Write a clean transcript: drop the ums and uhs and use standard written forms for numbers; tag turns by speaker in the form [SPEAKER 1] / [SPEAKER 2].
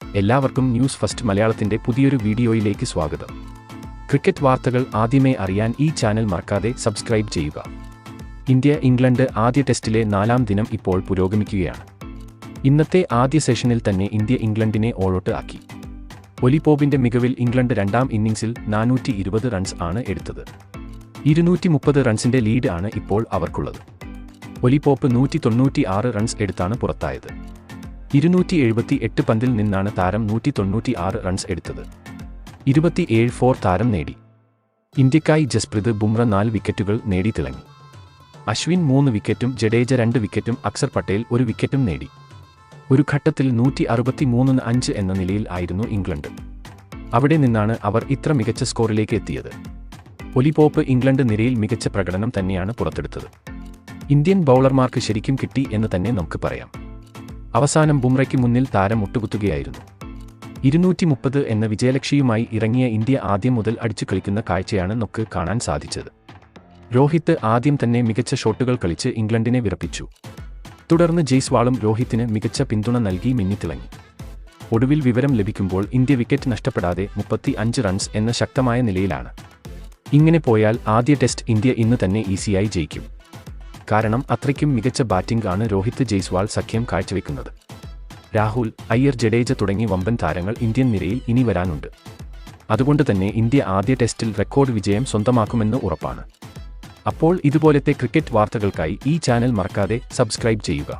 [SPEAKER 1] എല്ലാവർക്കും news first മലയാളത്തിന്റെ പുതിയൊരു വീഡിയോയിലേക്ക് സ്വാഗതം. ക്രിക്കറ്റ് വാർത്തകൾ ആദ്യമേ അറിയാൻ ഈ ചാനൽ മറക്കാതെ സബ്സ്ക്രൈബ് ചെയ്യുക. ഇന്ത്യ-ഇംഗ്ലണ്ട് ആദ്യ ടെസ്റ്റിലെ 4ാം ദിനം ഇപ്പോൾ പുരോഗമിക്കുകയാണ്. ഇന്നത്തെ ആദ്യ സെഷനിൽ തന്നെ ഇന്ത്യ ഇംഗ്ലണ്ടിനെ ഓളോട്ട് ആക്കി. ഒലി പോപ്പിന്റെ മികവിൽ ഇംഗ്ലണ്ട് 2ാം ഇന്നിംഗ്സിൽ 420 റൺസ് ആണ് എടുത്തത്. 230 റൺസിന്റെ ലീഡ് ആണ് ഇപ്പോൾ അവർക്കുള്ളത്. ഒലി പോപ്പ് 196 റൺസ് എടുത്താണ് പുറത്തായത്. 278 പന്തിൽ നിന്നാണ് താരം 196 റൺസ് എടുത്തത്. 27 ഫോർ താരം നേടി. ഇന്ത്യക്കായി ജസ്പ്രീത് ബുംറ 4 വിക്കറ്റുകൾ നേടി തിളങ്ങി. അശ്വിൻ 3 വിക്കറ്റും ജഡേജ 2 വിക്കറ്റും അക്സർ പട്ടേൽ 1 വിക്കറ്റും നേടി. ഒരു ഘട്ടത്തിൽ 163-5 എന്ന നിലയിൽ ആയിരുന്നു ഇംഗ്ലണ്ട്. അവിടെ നിന്നാണ് അവർ ഇത്ര മികച്ച സ്കോറിലേക്ക് എത്തിയത്. ഒലി പോപ്പ് ഇംഗ്ലണ്ട് നിരയിൽ മികച്ച പ്രകടനം തന്നെയാണ് പുറത്തെടുത്തത്. ഇന്ത്യൻ ബൗളർമാർക്ക് ശരിക്കും കിട്ടി എന്ന് തന്നെ നമുക്ക് പറയാം. അവസാനം ബുംറയ്ക്ക് മുന്നിൽ താരം മുട്ടുകുത്തുകയായിരുന്നു. 230 എന്ന വിജയലക്ഷ്യവുമായി ഇറങ്ങിയ ഇന്ത്യ ആദ്യം മുതൽ അടിച്ചു കളിക്കുന്ന കാഴ്ചയാണ് നമുക്ക് കാണാൻ സാധിച്ചത്. രോഹിത് ആദ്യം തന്നെ മികച്ച ഷോട്ടുകൾ കളിച്ച് ഇംഗ്ലണ്ടിനെ വിറപ്പിച്ചു. തുടർന്ന് ജയ്സ്വാളും രോഹിത്തിന് മികച്ച പിന്തുണ നൽകി മിന്നിത്തിളങ്ങി. ഒടുവിൽ വിവരം ലഭിക്കുമ്പോൾ ഇന്ത്യ വിക്കറ്റ് നഷ്ടപ്പെടാതെ 35 റൺസ് എന്ന ശക്തമായ നിലയിലാണ്. ഇങ്ങനെ പോയാൽ ആദ്യ ടെസ്റ്റ് ഇന്ത്യ ഇന്ന് തന്നെ ഈസിയായി ജയിക്കും. കാരണം അത്രയ്ക്കും മികച്ച ബാറ്റിംഗ് ആണ് രോഹിത് ജയ്സ്വാൾ സഖ്യം കാഴ്ചവെക്കുന്നത്. രാഹുൽ, അയ്യർ, ജഡേജ തുടങ്ങി വമ്പൻ താരങ്ങൾ ഇന്ത്യൻ നിരയിൽ ഇനി വരാനുണ്ട്. അതുകൊണ്ട് തന്നെ ഇന്ത്യ ആദ്യ ടെസ്റ്റിൽ റെക്കോർഡ് വിജയം സ്വന്തമാക്കുമെന്ന് ഉറപ്പാണ്. അപ്പോൾ ഇതുപോലത്തെ ക്രിക്കറ്റ് വാർത്തകൾക്കായി ഈ ചാനൽ മറക്കാതെ സബ്സ്ക്രൈബ് ചെയ്യുക.